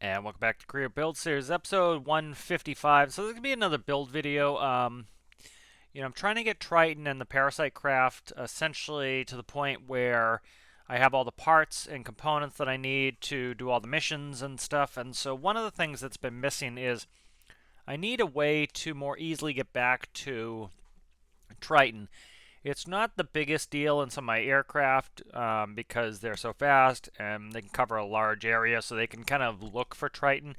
And welcome back to Career Build Series, episode 155. So this is gonna be another build video. I'm trying to get Triton and the Parasite Craft essentially to the point where I have all the parts and components that I need to do all the missions and stuff. And so one of the things that's been missing is I need a way to more easily get back to Triton. It's not the biggest deal in some of my aircraft because they're so fast and they can cover a large area, so they can kind of look for Triton.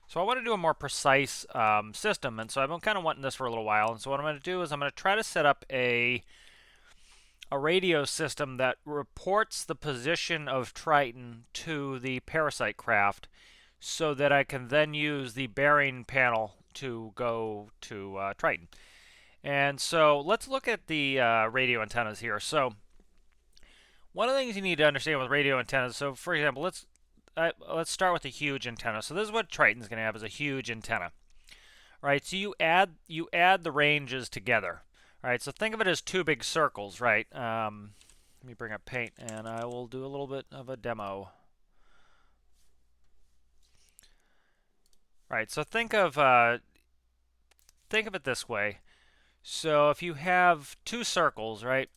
So I want to do a more precise system, and so I've been kind of wanting this for a little while. And so what I'm going to do is I'm going to try to set up a radio system that reports the position of Triton to the Parasite Craft, so that I can then use the bearing panel to go to Triton. And so let's look at the radio antennas here. So one of the things you need to understand with radio antennas, so for example, let's start with a huge antenna. So this is what Triton's going to have, is a huge antenna. Right, so you add the ranges together. All right, so think of it as two big circles, right? Let me bring up Paint, and I will do a little bit of a demo. Right, so think of it this way. So if you have two circles, right,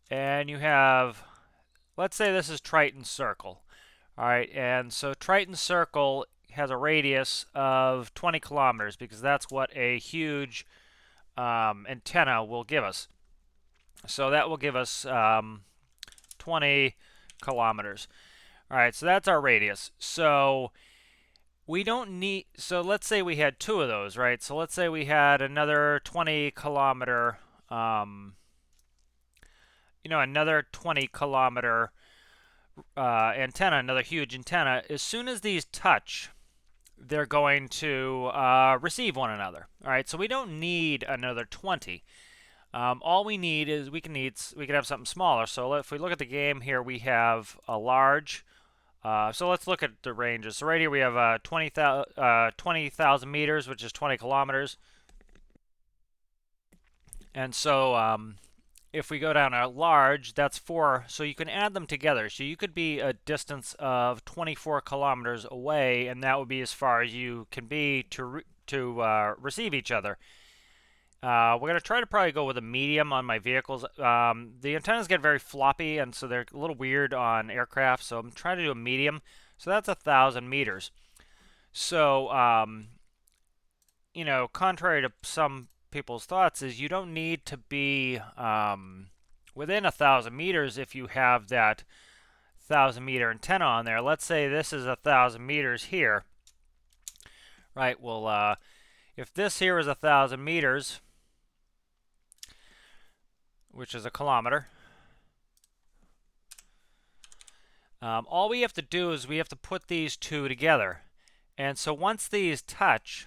and you have, let's say this is Triton's circle, all right, and so Triton's circle has a radius of 20 kilometers because that's what a huge antenna will give us. So that will give us 20 kilometers. All right, so that's our radius. So we don't need, so let's say we had two of those, right? So let's say we had another 20 kilometer, another 20 kilometer antenna, another huge antenna. As soon as these touch, they're going to receive one another. All right, so we don't need another 20. All we need is we can have something smaller. So if we look at the game here, we have a large. So let's look at the ranges. So right here we have 20,000 meters, which is 20 kilometers. And so if we go down to large, that's 4. So you can add them together. So you could be a distance of 24 kilometers away, and that would be as far as you can be to receive each other. We're going to try to probably go with a medium on my vehicles. The antennas get very floppy, and so they're a little weird on aircraft, so I'm trying to do a medium. So that's 1,000 meters. So, contrary to some people's thoughts, is you don't need to be within 1,000 meters if you have that 1,000-meter antenna on there. Let's say this is 1,000 meters here. Right, well, if this here is 1,000 meters, which is a kilometer, all we have to do is we have to put these two together. And so once these touch,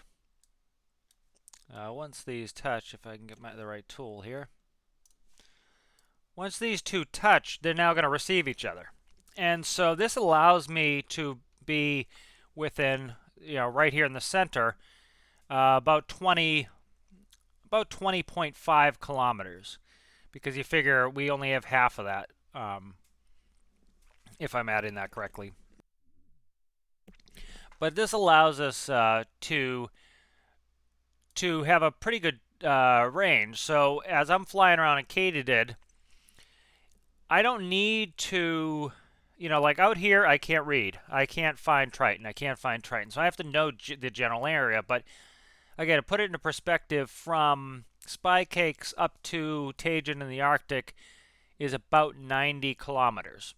if I can get the right tool here, once these two touch, they're now going to receive each other. And so this allows me to be within, right here in the center, about 20.5 kilometers. Because you figure we only have half of that, if I'm adding that correctly. But this allows us to have a pretty good range. So as I'm flying around in Katydid, I don't need to, like out here, I can't read. I can't find Triton. So I have to know the general area. But again, to put it into perspective, from Spy Cakes up to Tajin in the Arctic is about 90 kilometers.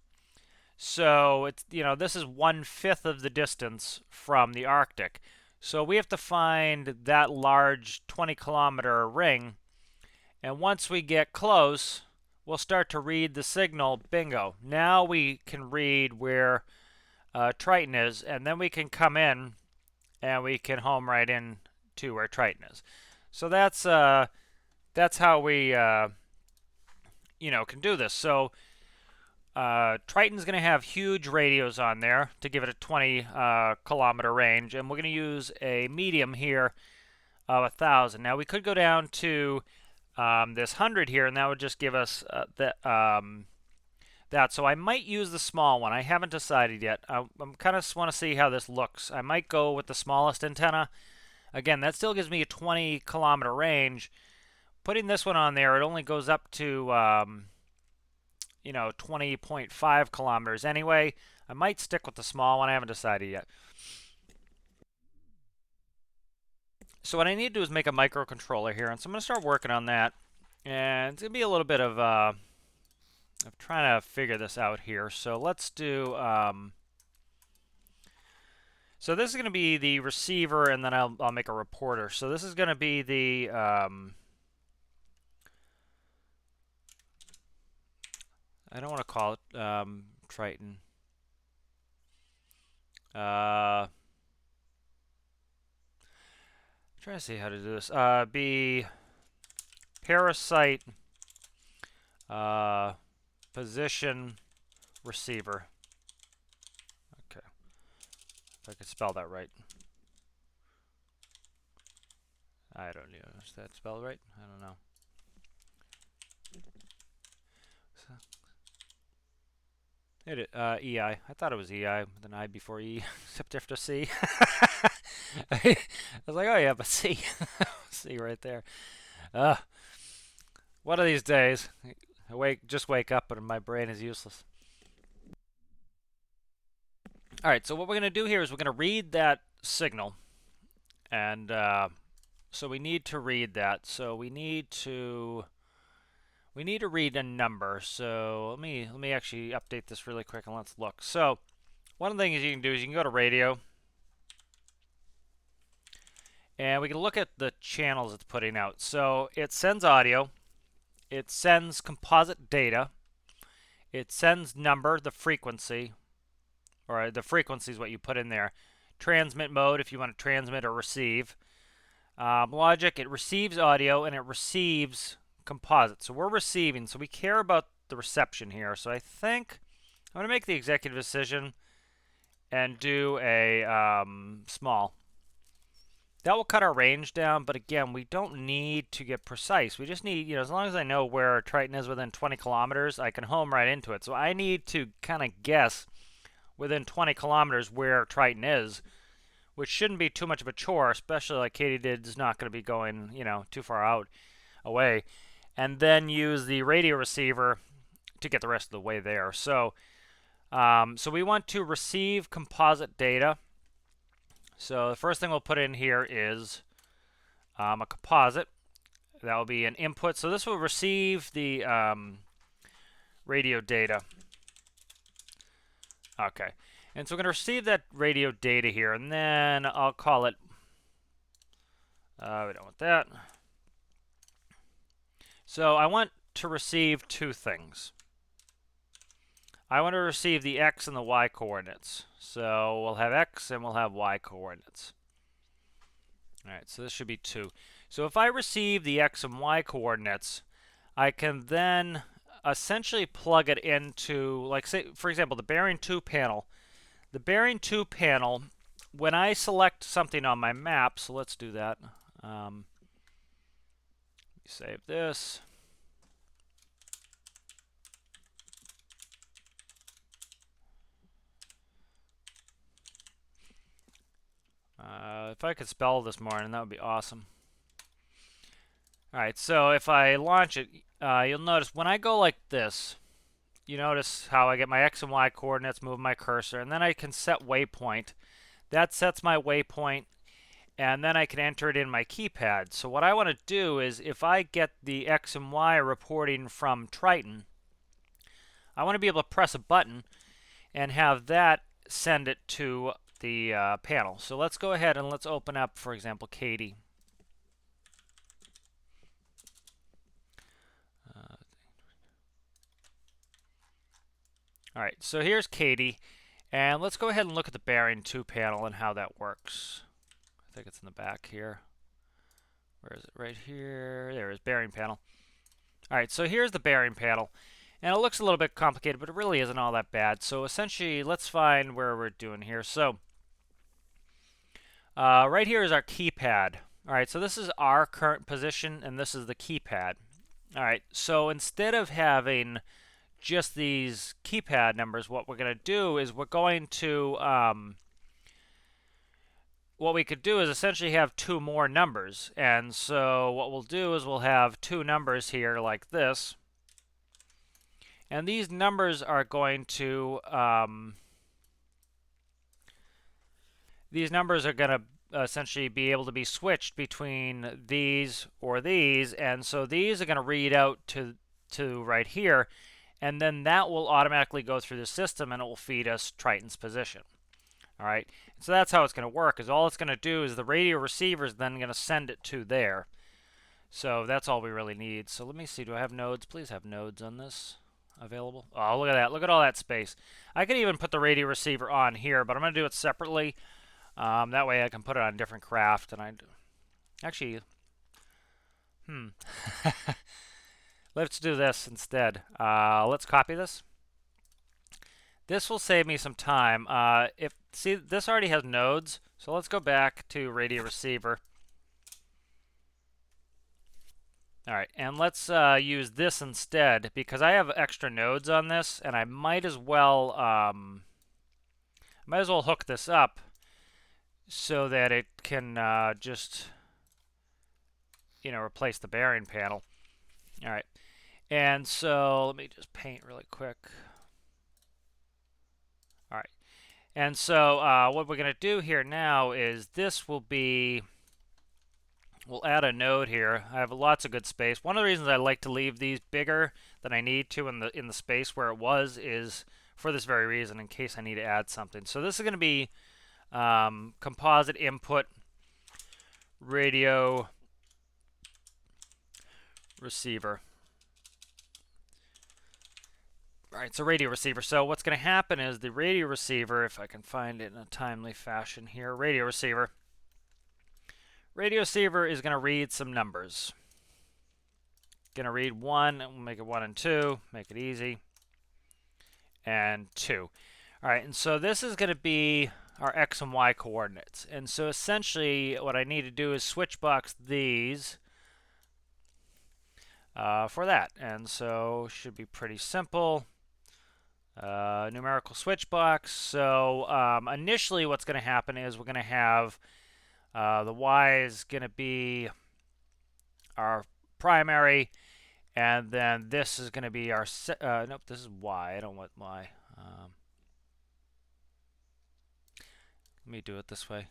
So it's, this is 1/5 of the distance from the Arctic. So we have to find that large 20-kilometer ring, and once we get close, we'll start to read the signal. Bingo. Now we can read where Triton is, and then we can come in and we can home right in to where Triton is. So that's how we can do this. So Triton's going to have huge radios on there to give it a 20 kilometer range, and we're going to use a medium here of 1,000. Now we could go down to this 100 here, and that would just give us that. So I might use the small one. I haven't decided yet. I'm kind of want to see how this looks. I might go with the smallest antenna. Again, that still gives me a 20-kilometer range. Putting this one on there, it only goes up to 20.5 kilometers anyway. I might stick with the small one. I haven't decided yet. So what I need to do is make a microcontroller here, and so I'm going to start working on that. And it's going to be a little bit of trying to figure this out here. So let's do, so this is going to be the receiver, and then I'll make a reporter. So this is going to be the, I don't want to call it Triton. Trying to see how to do this. Be parasite position receiver. Okay, if I could spell that right. I don't know. Is that spelled right? I don't know. EI. I thought it was EI with an I before E, except after C. I was like, oh yeah, but C. C right there. One of these days, just wake up and my brain is useless. All right, so what we're going to do here is we're going to read that signal. And so we need to read that. So we need to read a number. So let me actually update this really quick and let's look. So one of the things you can do is you can go to radio, and we can look at the channels it's putting out. So it sends audio, it sends composite data, it sends number, the frequency, or the frequency is what you put in there. Transmit mode if you want to transmit or receive. Logic, it receives audio and it receives composite. So we're receiving, so we care about the reception here. So I think I'm going to make the executive decision and do a small. That will cut our range down, but again, we don't need to get precise. We just need, as long as I know where Triton is within 20 kilometers, I can home right into it. So I need to kind of guess within 20 kilometers where Triton is, which shouldn't be too much of a chore, especially like Katie did, is not going to be going, too far away. And then use the radio receiver to get the rest of the way there. So, so we want to receive composite data. So the first thing we'll put in here is a composite. That will be an input. So this will receive the radio data. Okay. And so we're going to receive that radio data here, and then I'll call it, we don't want that. So I want to receive two things. I want to receive the x and the y coordinates. So we'll have x and we'll have y coordinates. All right, so this should be 2. So if I receive the x and y coordinates, I can then essentially plug it into, like, say, for example, the bearing 2 panel. The bearing 2 panel, when I select something on my map, so let's do that. Save this. If I could spell this morning, that would be awesome. Alright, so if I launch it, you'll notice when I go like this, you notice how I get my x and y coordinates, move my cursor, and then I can set waypoint. That sets my waypoint, and then I can enter it in my keypad. So what I want to do is, if I get the x and y reporting from Triton, I want to be able to press a button and have that send it to the panel. So let's go ahead and let's open up, for example, Katie. All right, so here's Katie, and let's go ahead and look at the bearing 2 panel and how that works. I think it's in the back here. Where is it? Right here. There is bearing panel. All right, so here's the bearing panel. And it looks a little bit complicated, but it really isn't all that bad. So essentially, let's find where we're doing here. So right here is our keypad. All right, so this is our current position, and this is the keypad. All right, so instead of having just these keypad numbers, what we're going to do is we're going to what we could do is essentially have two more numbers. And so what we'll do is we'll have two numbers here like this. And these numbers are going to essentially be able to be switched between these or these, and so these are going to read out to right here, and then that will automatically go through the system and it will feed us Triton's position. All right, so that's how it's going to work. Is all it's going to do is the radio receiver is then going to send it to there. So that's all we really need. So let me see. Do I have nodes? Please have nodes on this available. Oh, look at that. Look at all that space. I could even put the radio receiver on here, but I'm going to do it separately. That way I can put it on a different craft. And actually, let's do this instead. Let's copy this. This will save me some time. See, this already has nodes, so let's go back to radio receiver. All right, and let's use this instead because I have extra nodes on this, and I might as well hook this up so that it can just replace the bearing panel. All right, and so let me just paint really quick. All right, and so what we're going to do here now is this will be. We'll add a node here. I have lots of good space. One of the reasons I like to leave these bigger than I need to in the space where it was is for this very reason, in case I need to add something. So this is going to be composite input radio receiver. Right, so radio receiver. So what's going to happen is the radio receiver, if I can find it in a timely fashion here, radio receiver is going to read some numbers. Going to read 1, we'll make it 1 and 2, make it easy, and 2. All right, and so this is going to be our X and Y coordinates. And so essentially what I need to do is switchbox these for that. And so should be pretty simple. Numerical switchbox. So initially what's going to happen is we're going to have the Y is going to be our primary, and then this is going to be our nope, this is Y. I don't want Y. Let me do it this way.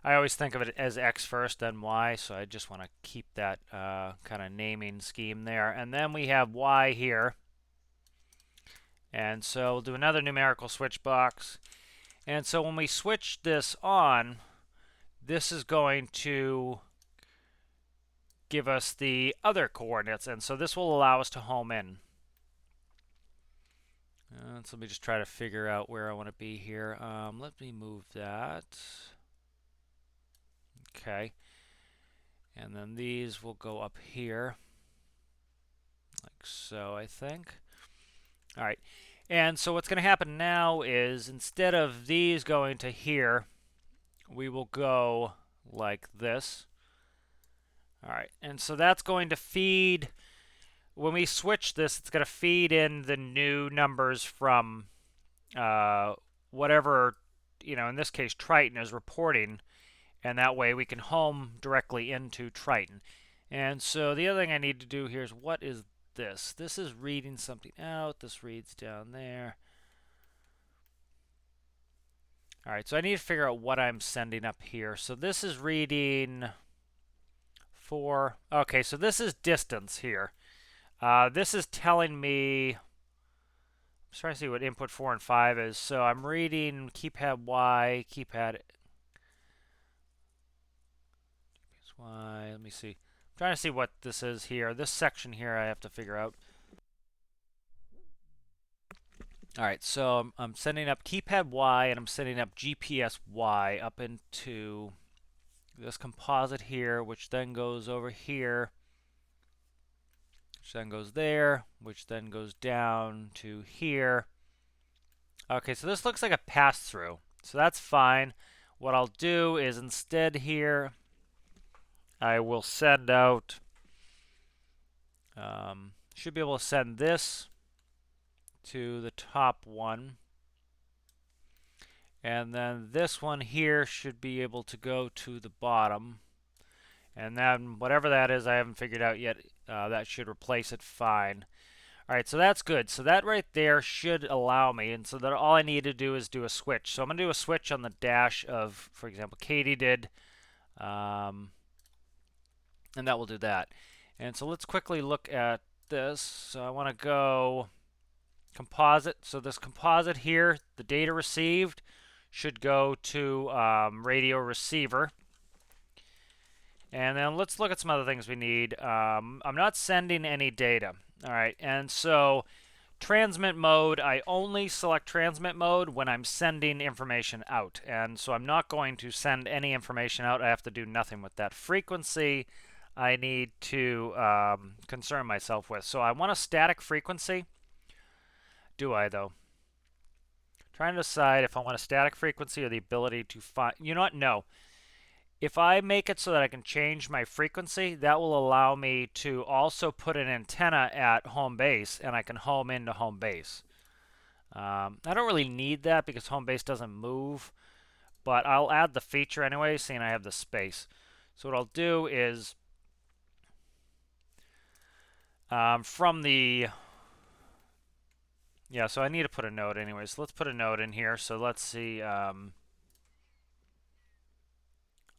I always think of it as X first, then Y, so I just want to keep that kind of naming scheme there. And then we have Y here. And so we'll do another numerical switch box. And so when we switch this on, this is going to give us the other coordinates. And so this will allow us to home in. So let me just try to figure out where I want to be here. Let me move that. Okay. And then these will go up here. Like so, I think. All right. And so what's going to happen now is instead of these going to here, we will go like this. All right. And so that's going to feed, when we switch this, it's going to feed in the new numbers from whatever, in this case, Triton is reporting. And that way we can home directly into Triton. And so the other thing I need to do here is, what is this? This is reading something out. This reads down there. All right, so I need to figure out what I'm sending up here. So this is reading 4. Okay, so this is distance here. This is telling me, I'm trying to see what input 4 and 5 is. So I'm reading keypad Y, keypad Y. Let me see. I'm trying to see what this is here. This section here I have to figure out. All right, so I'm sending up keypad Y and I'm sending up GPS Y up into this composite here, which then goes over here, which then goes there, which then goes down to here. Okay, so this looks like a pass-through, so that's fine. What I'll do is instead here, I will send out, Should be able to send this to the top one. And then this one here should be able to go to the bottom. And then whatever that is, I haven't figured out yet. That should replace it fine. All right, so that's good. So that right there should allow me, and so that all I need to do is do a switch. So I'm going to do a switch on the dash of, for example, Katie did, and that will do that. And so let's quickly look at this. So I want to go composite. So this composite here, the data received, should go to radio receiver. And then let's look at some other things we need. I'm not sending any data. All right, and so transmit mode, I only select transmit mode when I'm sending information out. And so I'm not going to send any information out. I have to do nothing with that. Frequency, I need to concern myself with. So I want a static frequency. Do I, though? Trying to decide if I want a static frequency or the ability to find... You know what? No. If I make it so that I can change my frequency, that will allow me to also put an antenna at home base, and I can home into home base. I don't really need that because home base doesn't move, but I'll add the feature anyway, seeing I have the space. So what I'll do is, from the... Yeah, so I need to put a node anyway, so let's put a node in here. So let's see...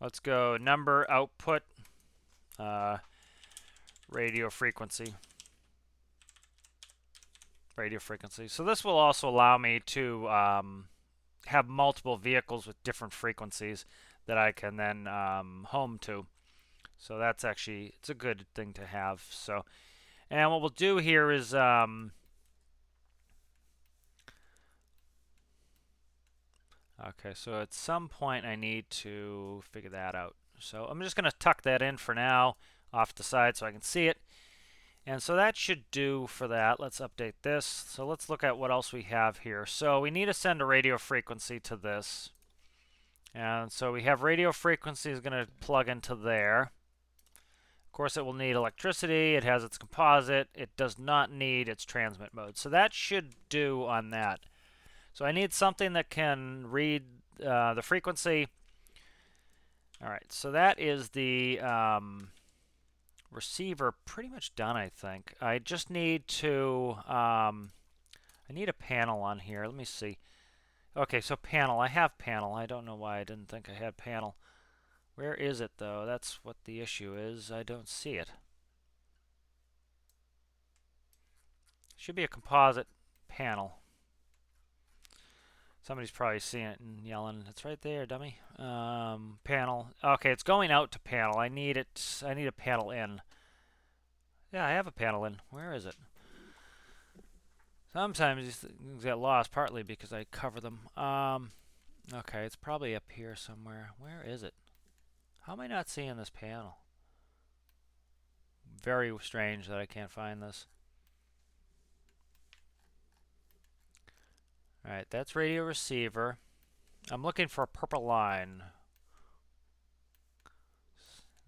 let's go number output radio frequency. Radio frequency. So this will also allow me to have multiple vehicles with different frequencies that I can then home to. So that's actually, it's a good thing to have. So, and what we'll do here is okay, so at some point I need to figure that out. So I'm just going to tuck that in for now off the side so I can see it. And so that should do for that. Let's update this. So let's look at what else we have here. So we need to send a radio frequency to this. And so we have radio frequency is going to plug into there. Of course, it will need electricity. It has its composite. It does not need its transmit mode. So that should do on that. So I need something that can read the frequency. All right, so that is the receiver pretty much done, I think. I just need to, I need a panel on here. Let me see. Okay, so panel. I have panel. I don't know why I didn't think I had panel. Where is it, though? That's what the issue is. I don't see it. Should be a composite panel. Somebody's probably seeing it and yelling, "It's right there, dummy." Panel. Okay, it's going out to panel. I need it. I need a panel in. Yeah, I have a panel in. Where is it? Sometimes these things get lost, partly because I cover them. Okay, it's probably up here somewhere. Where is it? How am I not seeing this panel? Very strange that I can't find this. Alright, that's radio receiver. I'm looking for a purple line.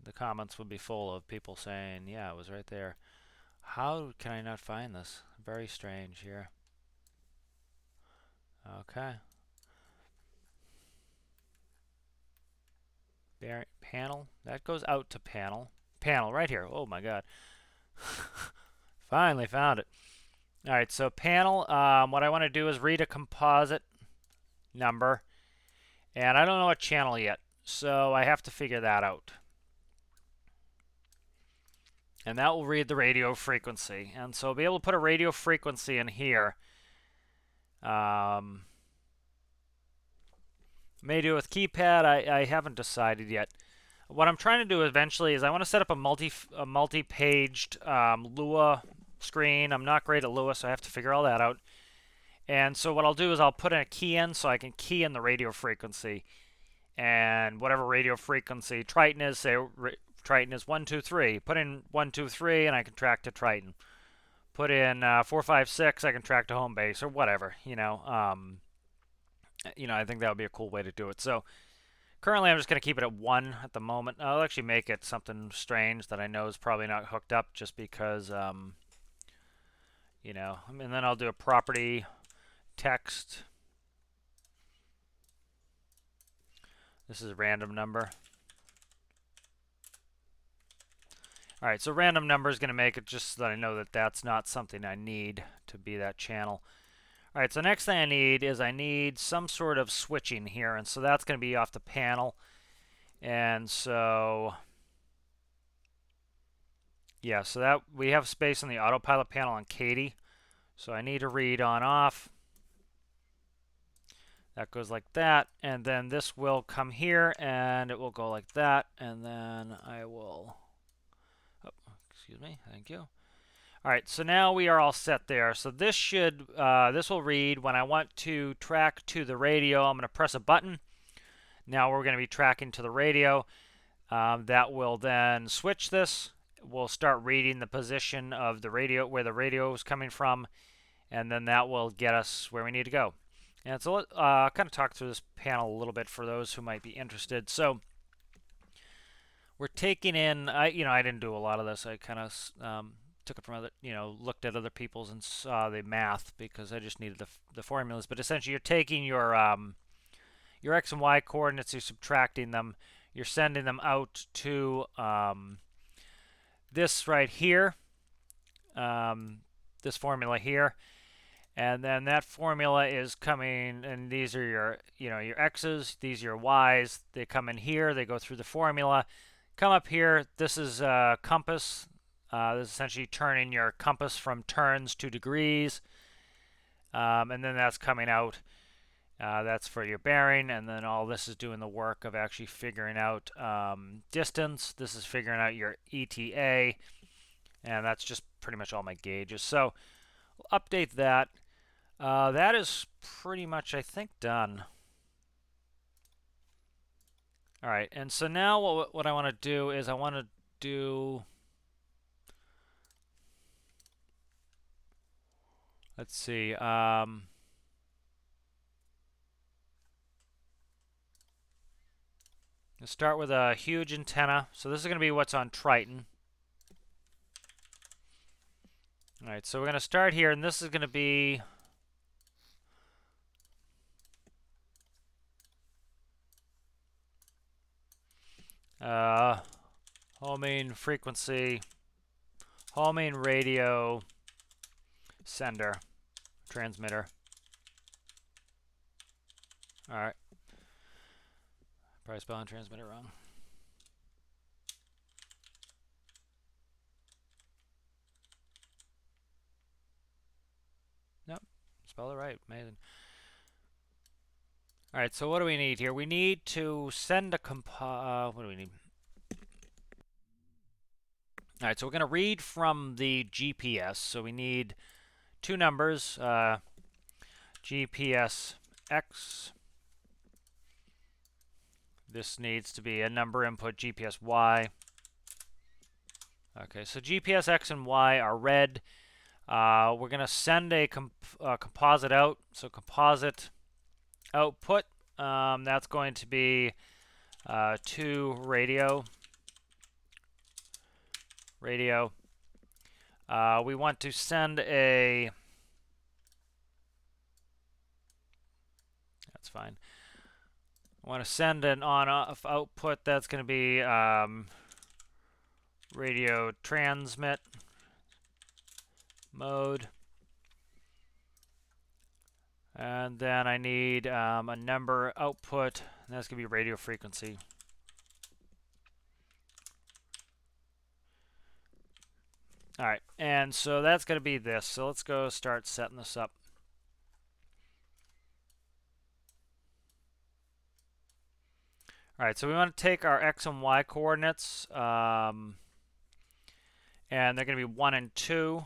The comments would be full of people saying, yeah, it was right there. How can I not find this? Very strange here. Okay. Panel. That goes out to panel. Panel, right here. Oh my god. Finally found it. Alright, so panel, what I want to do is read a composite number. And I don't know what channel yet, so I have to figure that out. And that will read the radio frequency. And so I'll be able to put a radio frequency in here. May do it with keypad. I haven't decided yet. What I'm trying to do eventually is I want to set up a multi-paged Lua screen. I'm not great at Lua, so I have to figure all that out. And so what I'll do is I'll put in a key in so I can key in the radio frequency. And whatever radio frequency Triton is, say Triton is 123. Put in 123 and I can track to Triton. Put in 456, I can track to home base or whatever, you know. I think that would be a cool way to do it. So currently I'm just going to keep it at 1 at the moment. I'll actually make it something strange that I know is probably not hooked up just because and then I'll do a property text. This is a random number. All right, so random number is going to make it just so that I know that that's not something I need to be that channel. All right, so next thing I need some sort of switching here, and so that's going to be off the panel. And so, yeah, so that we have space on the autopilot panel on Katie. So I need to read on off. That goes like that, and then this will come here, and it will go like that, and then I will, oh, excuse me, thank you. All right, so now we are all set there. So this this will read when I want to track to the radio. I'm going to press a button. Now we're going to be tracking to the radio. That will then switch this. We'll start reading the position of the radio, where the radio is coming from, and then that will get us where we need to go. And so I'll kind of talk through this panel a little bit for those who might be interested. So we're taking in, I didn't do a lot of this. I kind of took it from other, looked at other people's and saw the math because I just needed the formulas. But essentially, you're taking your X and Y coordinates, you're subtracting them, you're sending them out to this right here, this formula here. And then that formula is coming, and these are your X's, these are your Y's. They come in here, they go through the formula, come up here. This is compass. This is essentially turning your compass from turns to degrees. And then that's coming out. That's for your bearing, and then all this is doing the work of actually figuring out distance. This is figuring out your ETA, and that's just pretty much all my gauges. So we'll update that. That is pretty much, I think, done. All right, and so now what I want to do is I want to do, let's see, let's start with a huge antenna. So this is going to be what's on Triton. All right, so we're going to start here, and this is going to be homing frequency, homing radio sender, transmitter. All right. Probably spelling transmitter wrong. Nope, spell it right. Amazing. All right, so what do we need here? We need to send a what do we need? All right, so we're going to read from the GPS. So we need two numbers, GPS X. This needs to be a number input, GPS Y. Okay, so GPS X and Y are read. We're going to send a composite out. So composite output, that's going to be to radio. We want to send a, that's fine. I want to send an on-off output. That's going to be radio transmit mode. And then I need a number output. And that's going to be radio frequency. All right, and so that's going to be this. So let's go start setting this up. All right, so we want to take our X and Y coordinates, and they're going to be 1 and 2.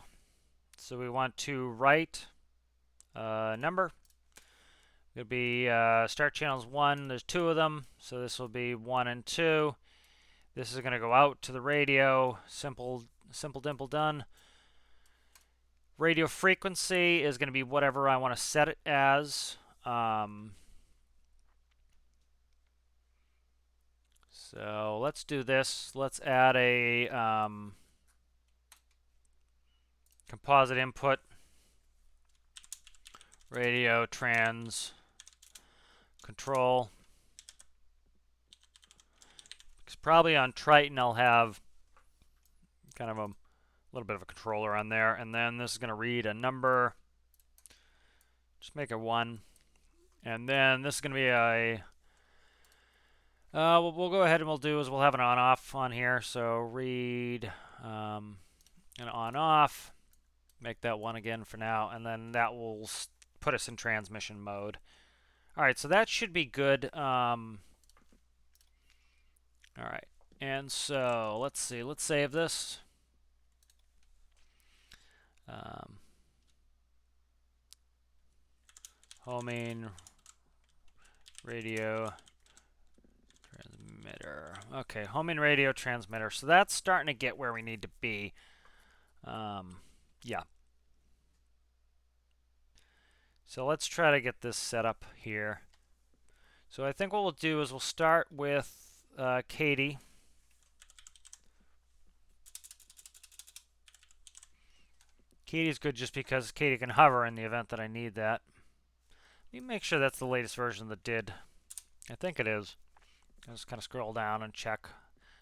So we want to write a number. It'll be start channels 1. There's 2 of them, so this will be 1 and 2. This is going to go out to the radio. Simple dimple done. Radio frequency is going to be whatever I want to set it as. So let's do this. Let's add a composite input. radio trans control. Because probably on Triton I'll have kind of a little bit of a controller on there, and then this is going to read a number. Just make it 1, and then this is going to be a. We'll go ahead and we'll have an on-off on here. So read an on-off. Make that 1 again for now, and then that will put us in transmission mode. All right, so that should be good. All right, and so let's see. Let's save this. Homing radio transmitter. Okay, homing radio transmitter. So that's starting to get where we need to be. Yeah. So let's try to get this set up here. So I think what we'll do is we'll start with Katie. Katie's good just because Katie can hover in the event that I need that. Let me make sure that's the latest version of the did. I think it is. I'll just kind of scroll down and check.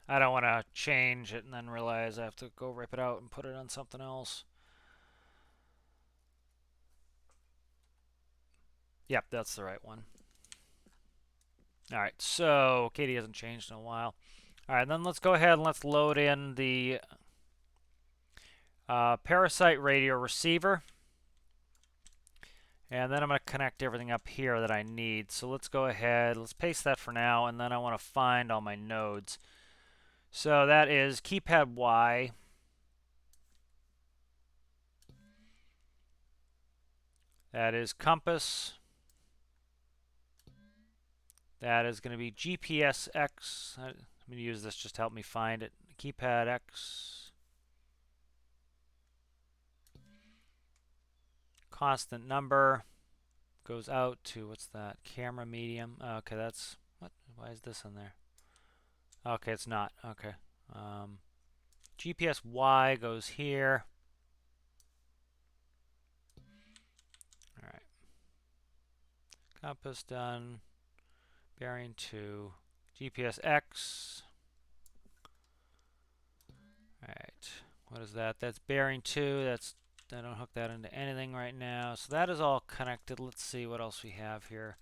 I don't want to change it and then realize I have to go rip it out and put it on something else. Yep, that's the right one. All right, so Katie hasn't changed in a while. All right, then let's go ahead and let's load in the Parasite radio receiver. And then I'm going to connect everything up here that I need. So let's go ahead, let's paste that for now, and then I want to find all my nodes. So that is keypad Y. That is compass. That is going to be GPS X. I'm going to use this just to help me find it. Keypad X. Constant number goes out to, what's that? Camera medium. Okay, that's, what? Why is this in there? Okay, it's not. Okay. GPS Y goes here. All right. Compass done. Bearing 2. GPS X. All right. What is that? That's bearing 2. That's, I don't hook that into anything right now. So that is all connected. Let's see what else we have here.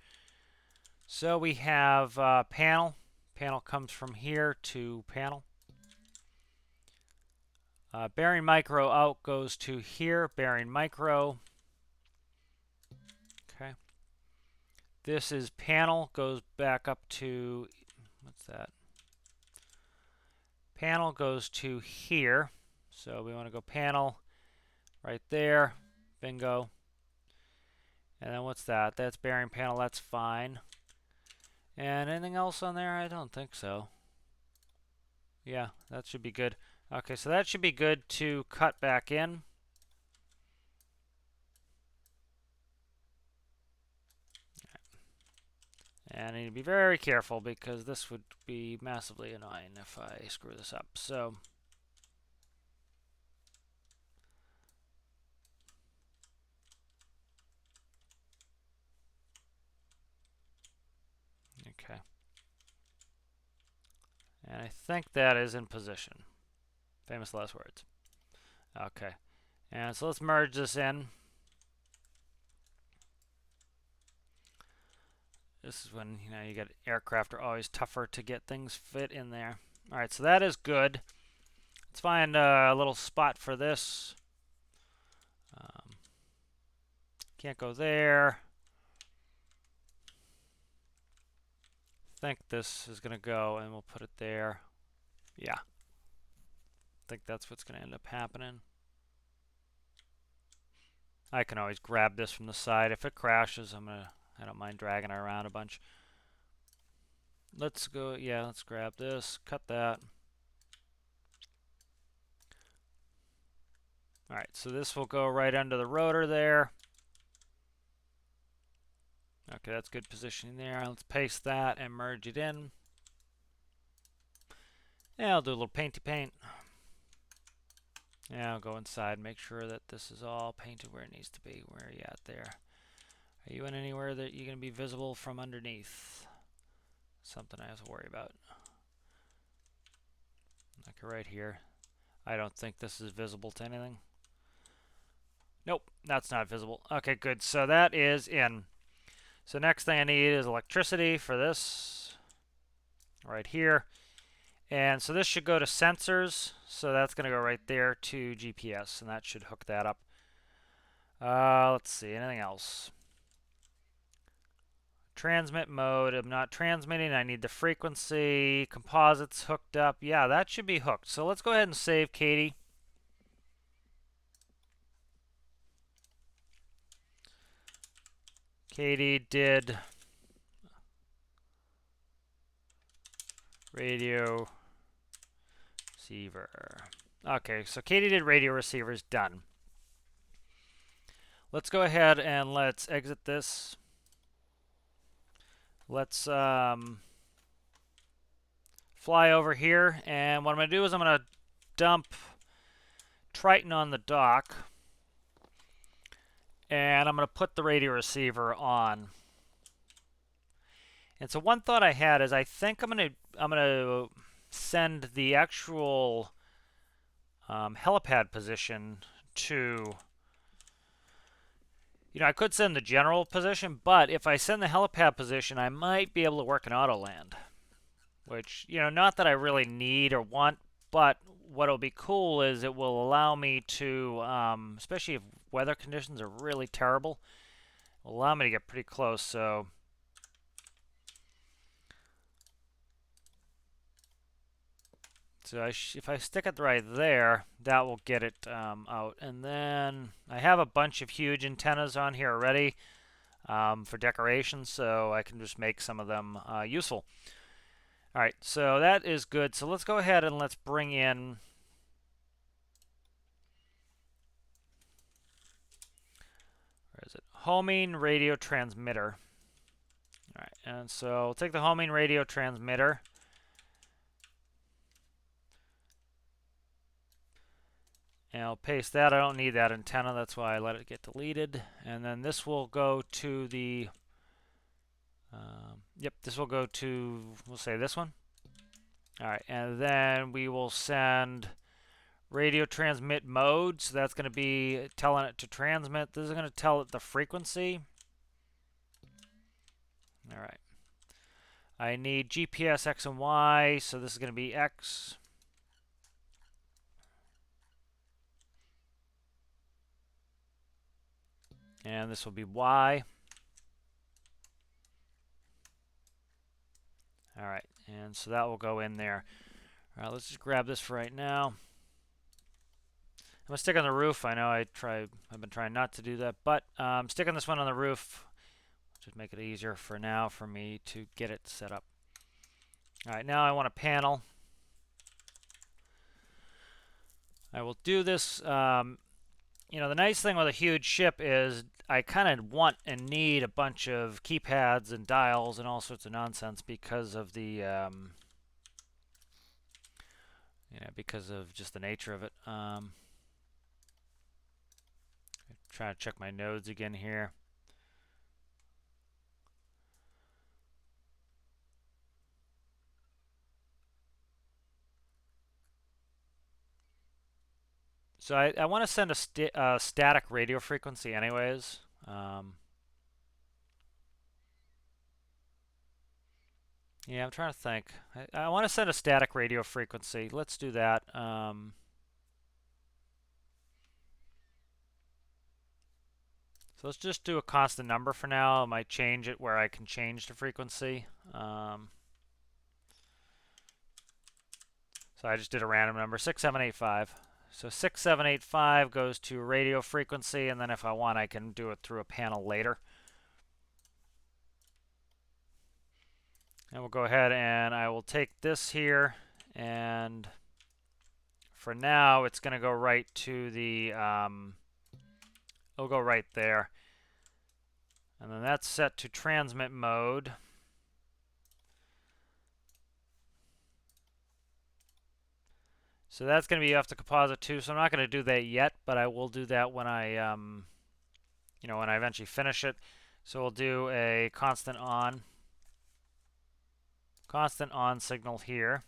So we have panel. Panel comes from here to panel. Bearing micro out goes to here. Bearing micro. Okay. This is panel, goes back up to, what's that? Panel goes to here. So we want to go panel right there. Bingo. And then what's that? That's bearing panel. That's fine. And anything else on there? I don't think so. Yeah, that should be good. Okay, so that should be good to cut back in. And I need to be very careful because this would be massively annoying if I screw this up. So okay. And I think that is in position. Famous last words. Okay. And so let's merge this in. This is when, you know, you get aircraft are always tougher to get things fit in there. All right, so that is good. Let's find a little spot for this. Can't go there. I think this is going to go, and we'll put it there. Yeah. I think that's what's going to end up happening. I can always grab this from the side. If it crashes, I don't mind dragging it around a bunch. Let's go, yeah, let's grab this, cut that. All right, so this will go right under the rotor there. Okay, that's good positioning there. Let's paste that and merge it in. Yeah, I'll do a little painty paint. Yeah, I'll go inside, make sure that this is all painted where it needs to be. Where are you at there? Are you in anywhere that you're going to be visible from underneath? Something I have to worry about. Like right here. I don't think this is visible to anything. Nope, that's not visible. Okay, good. So that is in. So next thing I need is electricity for this. Right here. And so this should go to sensors. So that's going to go right there to GPS, and that should hook that up. Let's see, anything else? Transmit mode, I'm not transmitting, I need the frequency. Composites hooked up. Yeah, that should be hooked. So let's go ahead and save Katie. Katie did radio receiver. Okay, so Katie did radio receivers, done. Let's go ahead and let's exit this. Let's fly over here, and what I'm going to do is I'm going to dump Triton on the dock, and I'm going to put the radio receiver on. And so one thought I had is I think I'm going to send the actual helipad position to, I could send the general position, but if I send the helipad position, I might be able to work an auto land, which, not that I really need or want, but what'll be cool is it will allow me to, especially if weather conditions are really terrible, it will allow me to get pretty close. So if I stick it right there, that will get it out. And then I have a bunch of huge antennas on here already for decoration, so I can just make some of them useful. All right, so that is good. So let's go ahead and let's bring in where is it? Homing radio transmitter. All right, and so we'll take the homing radio transmitter. And I'll paste that. I don't need that antenna. That's why I let it get deleted. And then this will go to the, this will go to, we'll say this one. All right, and then we will send radio transmit mode. So that's going to be telling it to transmit. This is going to tell it the frequency. All right. I need GPS X and Y. So this is going to be X. And this will be Y. All right, and so that will go in there. All right, let's just grab this for right now. I'm gonna stick on the roof. I know I've been trying not to do that, but sticking this one on the roof, just make it easier for now for me to get it set up. All right, now I want a panel. I will do this. The nice thing with a huge ship is I kind of want and need a bunch of keypads and dials and all sorts of nonsense because of the, because of just the nature of it. I'm trying to check my nodes again here. So I want to send a static radio frequency anyways. Yeah, I'm trying to think. I want to send a static radio frequency. Let's do that. So let's just do a constant number for now. I might change it where I can change the frequency. So I just did a random number, 6785. So 6785 goes to radio frequency, and then if I want, I can do it through a panel later. And we'll go ahead and I will take this here, and for now, it's going to go right to the, it'll go right there. And then that's set to transmit mode. So that's going to be off the composite too. So I'm not going to do that yet, but I will do that when I, when I eventually finish it. So we'll do a constant on signal here.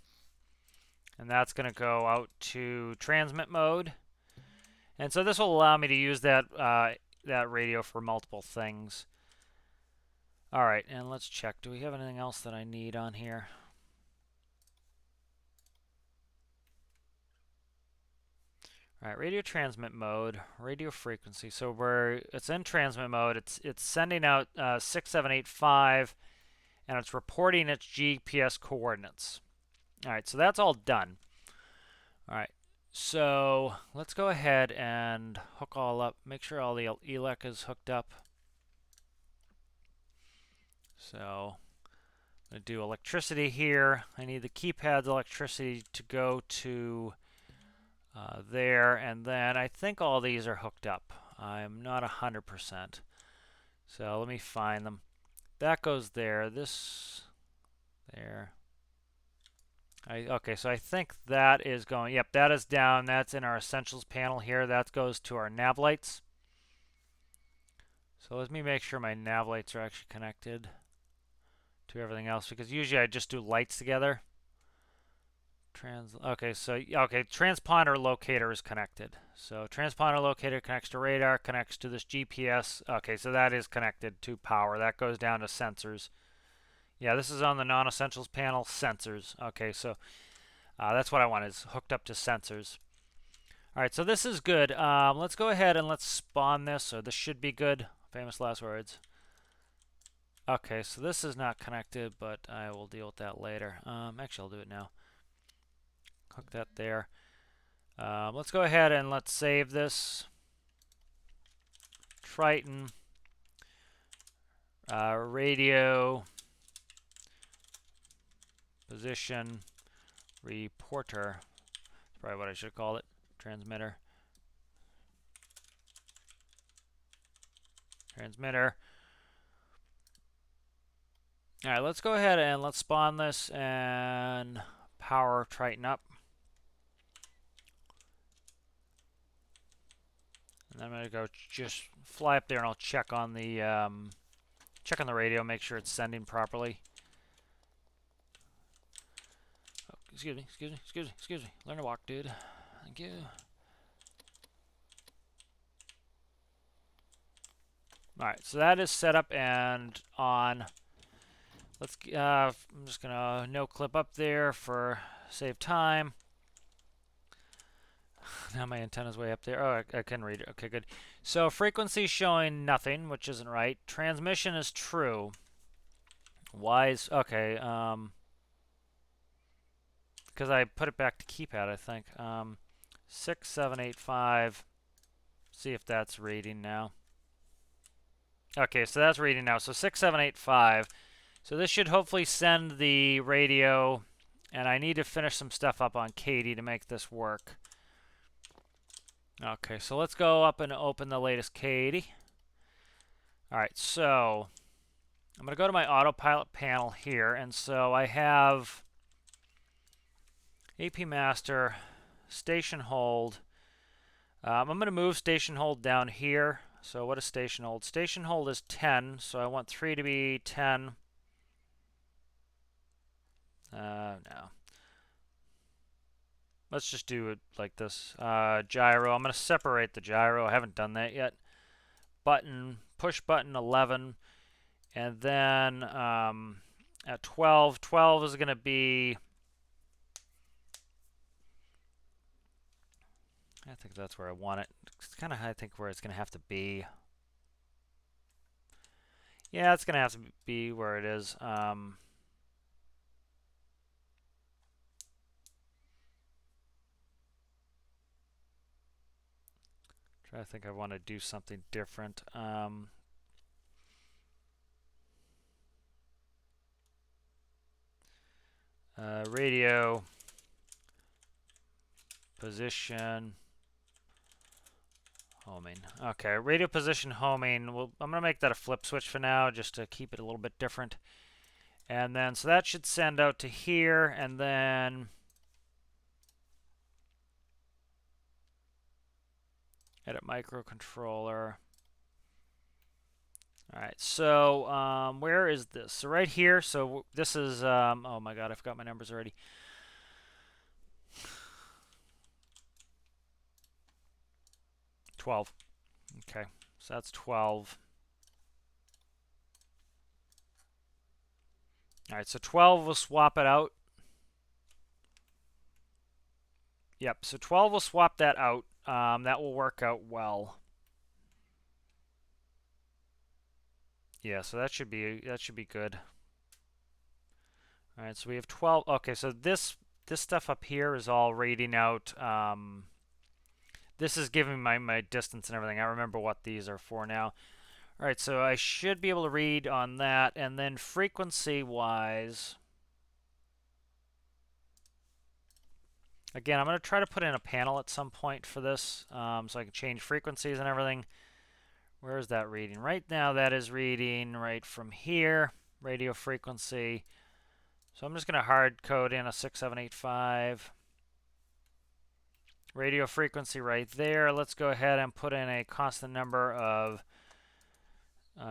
And that's going to go out to transmit mode. And so this will allow me to use that, that radio for multiple things. All right, and let's check. Do we have anything else that I need on here? All right, radio transmit mode, radio frequency. So it's in transmit mode. It's sending out 6785, and it's reporting its GPS coordinates. All right, so that's all done. All right, so let's go ahead and hook all up. Make sure all the ELEC is hooked up. So I'm going to do electricity here. I need the keypad's electricity to go to there, and then I think all these are hooked up. I'm not 100%. So let me find them. That goes there. This there. Okay, so I think that is going. Yep, that is down. That's in our essentials panel here. That goes to our nav lights. So let me make sure my nav lights are actually connected to everything else, because usually I just do lights together. Okay, transponder locator is connected. So transponder locator connects to radar, connects to this GPS. Okay, so that is connected to power. That goes down to sensors. Yeah, this is on the non-essentials panel, sensors. Okay, so that's what I want, is hooked up to sensors. All right, so this is good. Let's go ahead and let's spawn this. So this should be good. Famous last words. Okay, so this is not connected, but I will deal with that later. Actually, I'll do it now. Hook that there. Let's go ahead and let's save this. Triton. Radio. Position. Reporter. That's probably what I should call it. Transmitter. Transmitter. All right, let's go ahead and let's spawn this and power Triton up. And I'm gonna go just fly up there and I'll check on the radio, make sure it's sending properly. Oh, excuse me. Learn to walk, dude. Thank you. All right, so that is set up and on. Let's. I'm just gonna no clip up there for save time. Now my antenna's way up there. Oh, I can read it. Okay, good. So frequency showing nothing, which isn't right. Transmission is true. Why is okay? Because I put it back to keypad, I think. 6785. See if that's reading now. Okay, so that's reading now. So 6785. So this should hopefully send the radio, and I need to finish some stuff up on Katie to make this work. Okay, so let's go up and open the latest Katie. All right, so I'm going to go to my autopilot panel here, and so I have AP master, station hold. I'm going to move station hold down here. So what is station hold? Station hold is 10, so I want 3 to be 10. No. Let's just do it like this. Gyro. I'm going to separate the gyro. I haven't done that yet. Button, push button 11. And then at 12, 12 is going to be... I think that's where I want it. It's kind of, I think, where it's going to have to be. Yeah, it's going to have to be where it is. I think I want to do something different. Radio position homing. Okay, radio position homing. Well, I'm going to make that a flip switch for now, just to keep it a little bit different. And then, so that should send out to here, and then edit microcontroller. All right, so where is this? So right here. So this is, oh my God, I forgot my numbers already. $12. Okay, so that's 12. All right, so 12 will swap it out. Yep, so 12 will swap that out. That will work out well. Yeah, so that should be good. All right, so we have 12. Okay, so this stuff up here is all reading out. This is giving my distance and everything. I remember what these are for now. All right, so I should be able to read on that, and then frequency-wise, again, I'm going to try to put in a panel at some point for this, so I can change frequencies and everything. Where is that reading? Right now, that is reading right from here, radio frequency. So I'm just going to hard code in a 6785. Radio frequency right there. Let's go ahead and put in a constant number of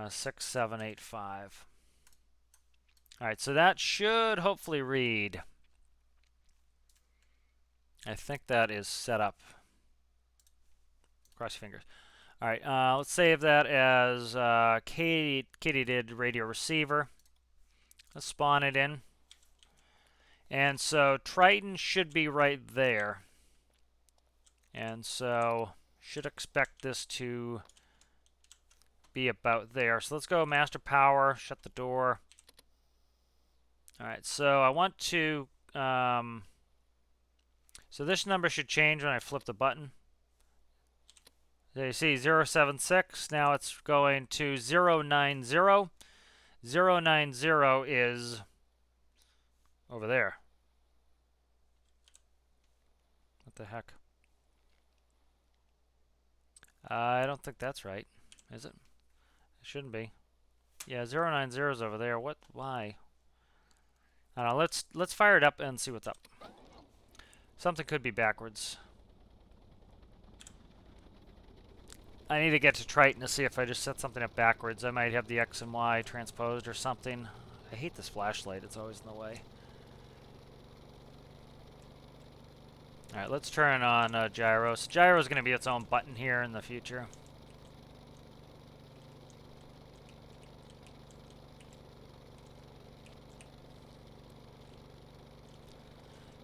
6785. All right, so that should hopefully read. I think that is set up. Cross your fingers. All right, let's save that as Katie did radio receiver. Let's spawn it in. And so Triton should be right there. And so should expect this to be about there. So let's go master power, shut the door. All right, so I want to, so this number should change when I flip the button. There you see 076, now it's going to 090. 090 is over there. What the heck? I don't think that's right, is it? It shouldn't be. Yeah, 090 is over there. What? Why? I don't know. Let's fire it up and see what's up. Something could be backwards. I need to get to Triton to see if I just set something up backwards. I might have the X and Y transposed or something. I hate this flashlight. It's always in the way. Alright, let's turn on gyro. So gyro is going to be its own button here in the future.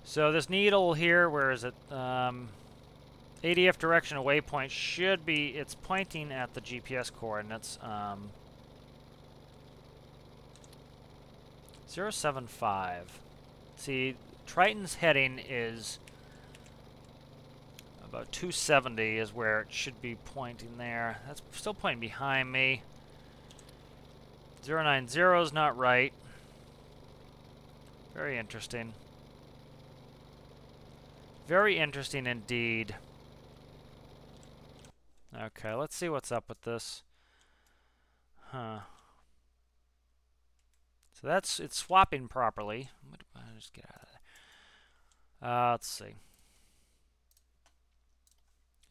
So this needle here, where is it? ADF direction waypoint should be, it's pointing at the GPS coordinates. 075. See, Triton's heading is about 270 is where it should be pointing there. That's still pointing behind me. 090 is not right. Very interesting. Very interesting indeed. Okay, let's see what's up with this. Huh. So it's swapping properly. I'll just get out of there. Let's see.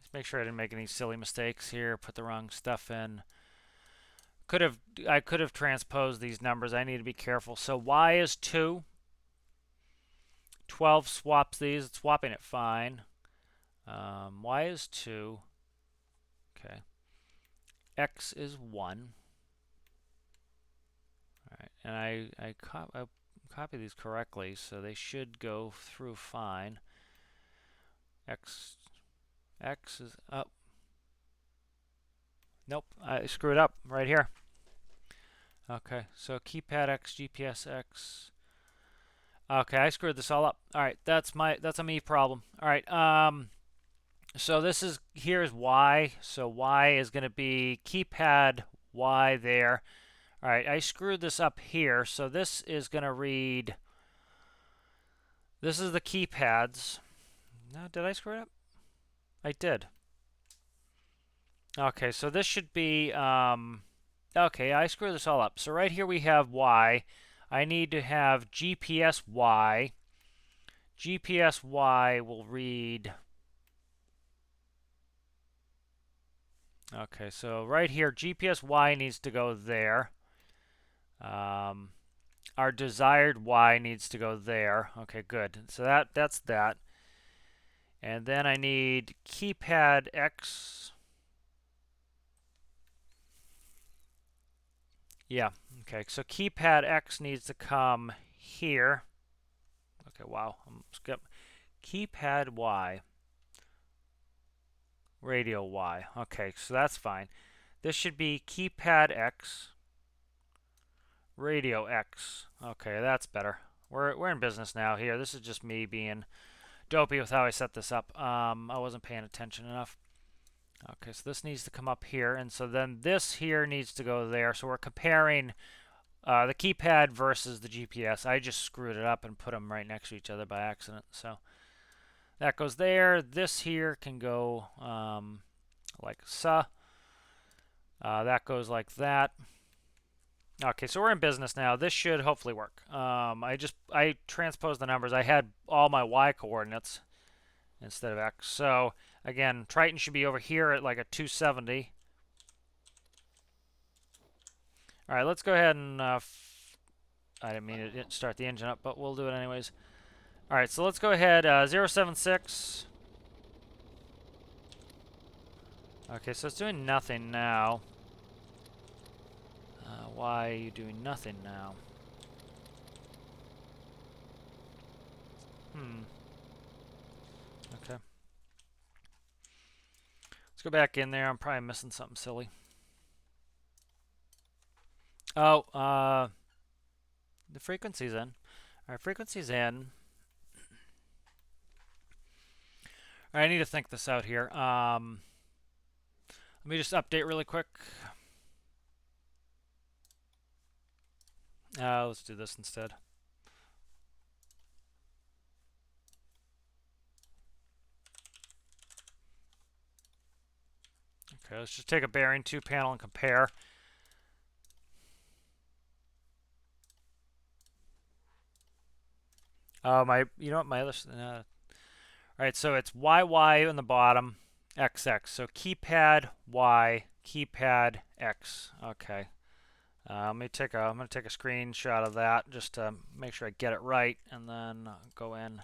Just make sure I didn't make any silly mistakes here. Put the wrong stuff in. I could have transposed these numbers. I need to be careful. So Y is 2. 12 swaps these. It's swapping it fine. Y is 2. Okay. X is 1. All right, and I copy these correctly, so they should go through fine. X is up. Nope, I screwed up right here. Okay, so keypad X, GPS X. Okay, I screwed this all up. All right, that's a me problem. All right, so here's Y. So Y is going to be keypad Y there. All right, I screwed this up here. So this is going to read. This is the keypads. No, did I screw it up? I did. Okay, so this should be. Okay, I screwed this all up. So right here we have Y. I need to have GPS Y. GPS Y will read. Okay, so right here, GPS Y needs to go there. Our desired Y needs to go there. Okay, good. So that's that. And then I need keypad X. Yeah, okay. So keypad X needs to come here. Okay, wow. Skip. Keypad Y. Radio Y. Okay, so that's fine. This should be keypad X. Radio X. Okay, that's better. We're in business now here. This is just me being dopey with how I set this up. I wasn't paying attention enough. Okay, so this needs to come up here, and so then this here needs to go there. So we're comparing the keypad versus the GPS. I just screwed it up and put them right next to each other by accident. So that goes there. This here can go like so. That goes like that. Okay, so we're in business now. This should hopefully work. I transposed the numbers. I had all my y coordinates instead of x. So again, Triton should be over here at like a 270. All right, let's go ahead and I didn't mean to start the engine up, but we'll do it anyways. All right, so let's go ahead 076. Okay, so it's doing nothing now. Why are you doing nothing now? Okay. Let's go back in there. I'm probably missing something silly. Oh, the frequency's in. All right, frequency's in. All right, I need to think this out here. Let me just update really quick. Let's do this instead. Okay, let's just take a bearing 2 panel and compare. You know what, my other, all right, so it's YY on the bottom, XX. So keypad Y, keypad X. Okay. I'm gonna take a screenshot of that just to make sure I get it right, and then go in.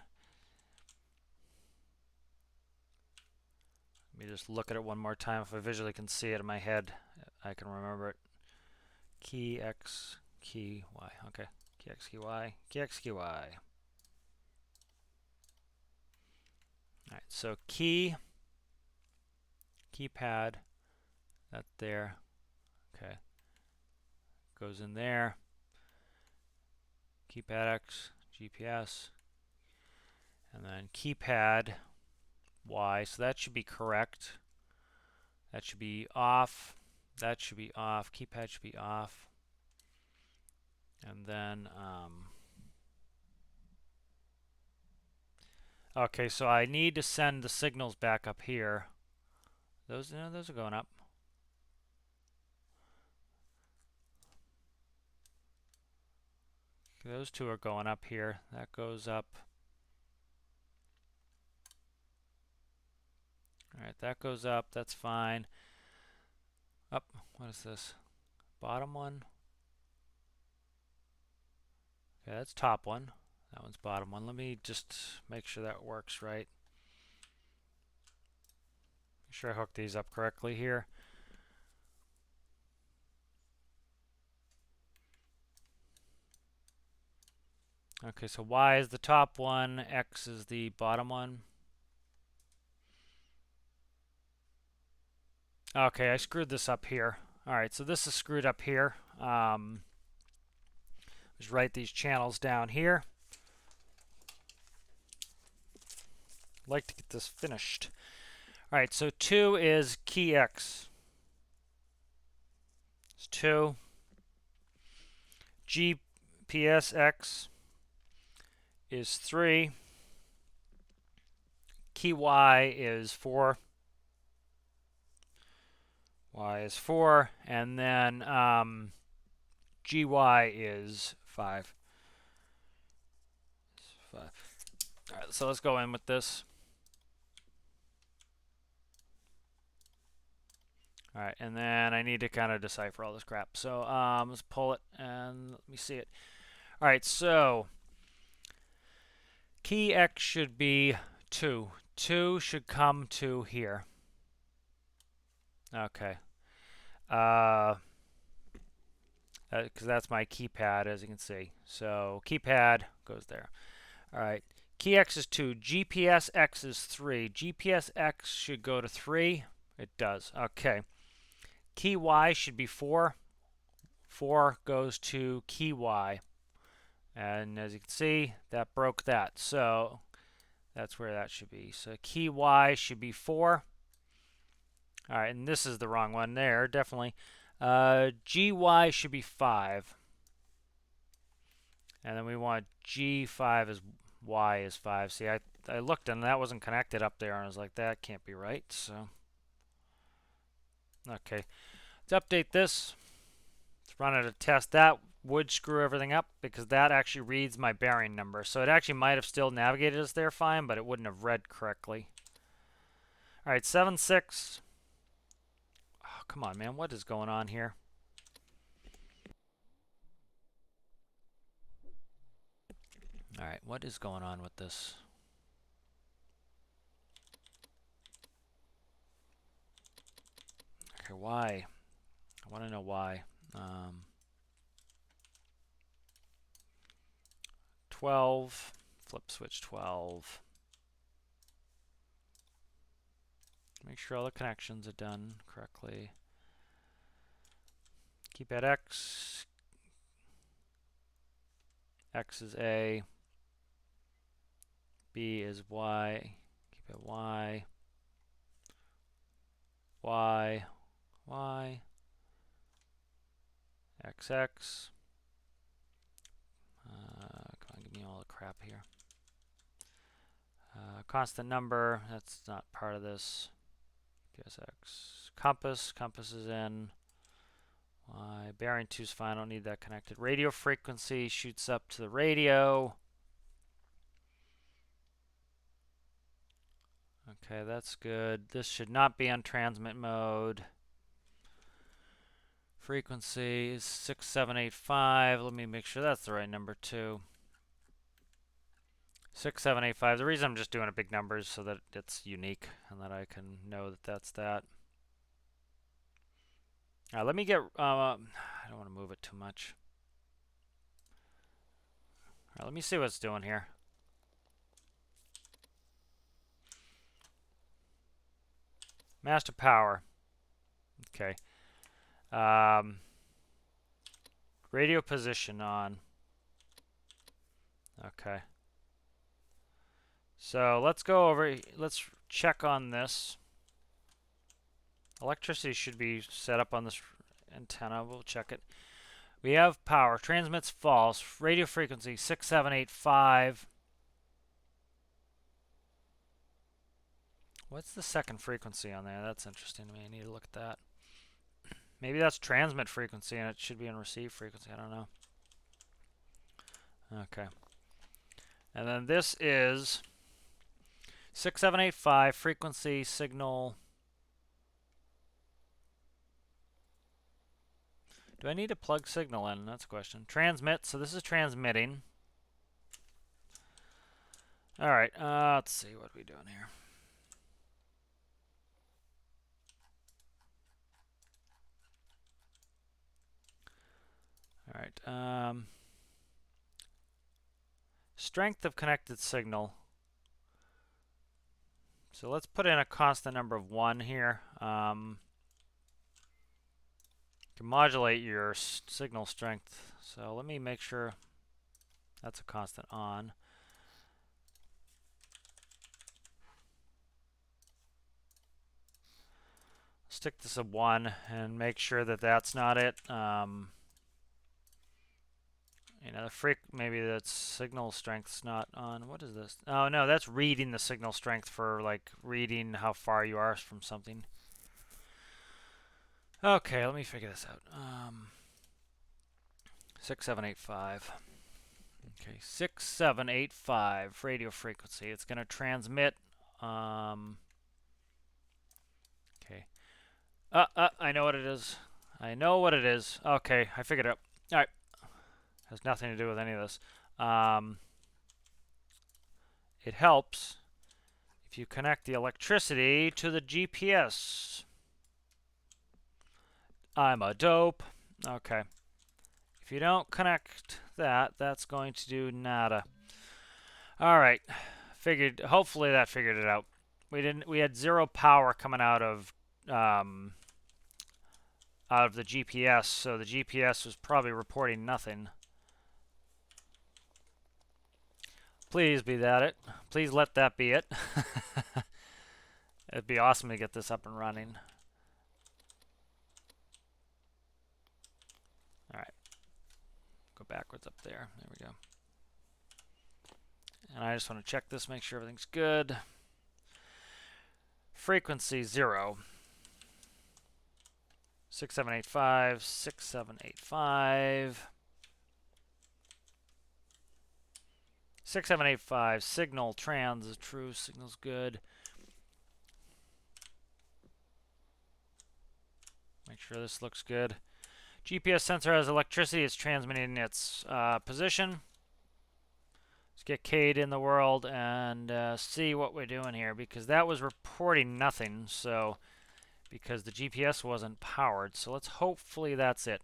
Let me just look at it one more time. If I visually can see it in my head, I can remember it. Key X, key Y. Okay. Key X, key Y, key X, key Y. All right. So keypad, that there. Okay. Goes in there. Keypad X, GPS, and then keypad Y. So that should be correct. That should be off. That should be off. Keypad should be off. And then, okay, so I need to send the signals back up here. Those are going up. Those two are going up here. That goes up. All right, that goes up. That's fine. Up. What is this? Bottom one. Okay, that's top one. That one's bottom one. Let me just make sure that works right. Make sure I hook these up correctly here. Okay, so Y is the top one, X is the bottom one. Okay, I screwed this up here. All right, so this is screwed up here. Just write these channels down here. I'd like to get this finished. All right, so 2 is key X. It's 2. GPS X is 3. Key Y is 4. Y is 4. And then GY is 5. 5. All right, so let's go in with this. All right, and then I need to kind of decipher all this crap. So let's pull it and let me see it. All right, so key X should be 2. 2 should come to here. Okay. Because that's my keypad, as you can see. So keypad goes there. All right. Key X is 2. GPS X is 3. GPS X should go to 3. It does. Okay. Key Y should be 4. 4 goes to key Y. And as you can see, that broke that. So that's where that should be. So key Y should be 4. All right, and this is the wrong one there, definitely. GY should be 5. And then we want G5 as Y is 5. See, I looked and that wasn't connected up there, and I was like, that can't be right. So, okay. Let's update this. Let's run it a test. That would screw everything up because that actually reads my bearing number. So it actually might have still navigated us there fine, but it wouldn't have read correctly. All right, 76. Oh, come on, man. What is going on here? All right, what is going on with this? Okay, why? I want to know why. 12, flip switch 12. Make sure all the connections are done correctly. Keypad X. X is A. B is Y. Keypad Y. Y. Y. XX. Come on, give me all the crap here. Constant number, that's not part of this. PSX. Compass, compass is in. Y. Bearing 2 is fine, I don't need that connected. Radio frequency shoots up to the radio. Okay, that's good. This should not be on transmit mode. Frequency is 6785. Let me make sure that's the right number too. 6785. The reason I'm just doing a big number is so that it's unique and that I can know that that's that. All right, let me get, I don't want to move it too much. All right, let me see what it's doing here. Master power. Okay. Radio position on. Okay. So let's go over, let's check on this. Electricity should be set up on this antenna. We'll check it. We have power. Transmits false. Radio frequency 6785. What's the second frequency on there? That's interesting to me. I need to look at that. Maybe that's transmit frequency and it should be on receive frequency. I don't know. Okay. And then this is 6785 frequency signal. Do I need to plug signal in? That's a question. Transmit. So this is transmitting. All right. Let's see what we're doing here. All right. Strength of connected signal. So let's put in a constant number of 1 here. You can modulate your signal strength. So let me make sure that's a constant on. Stick this at 1 and make sure that that's not it. You know, maybe that signal strength's not on. What is this? Oh no, that's reading the signal strength for like reading how far you are from something. Okay, let me figure this out. 6785. Okay, 6785 radio frequency. It's going to transmit. Okay. I know what it is. I know what it is. Okay, I figured it out. All right. Has nothing to do with any of this. It helps if you connect the electricity to the GPS. I'm a dope. Okay. If you don't connect that, that's going to do nada. All right. Hopefully that figured it out. We had zero power coming out of the GPS, so the GPS was probably reporting nothing. Please be that it. Please let that be it. It'd be awesome to get this up and running. All right. Go backwards up there. There we go. And I just want to check this, make sure everything's good. Frequency 0. 6785, 6785. 6785, signal trans is true, signal's good. Make sure this looks good. GPS sensor has electricity, it's transmitting its position. Let's get Cade in the world and see what we're doing here, because that was reporting nothing, so because the GPS wasn't powered. So hopefully that's it.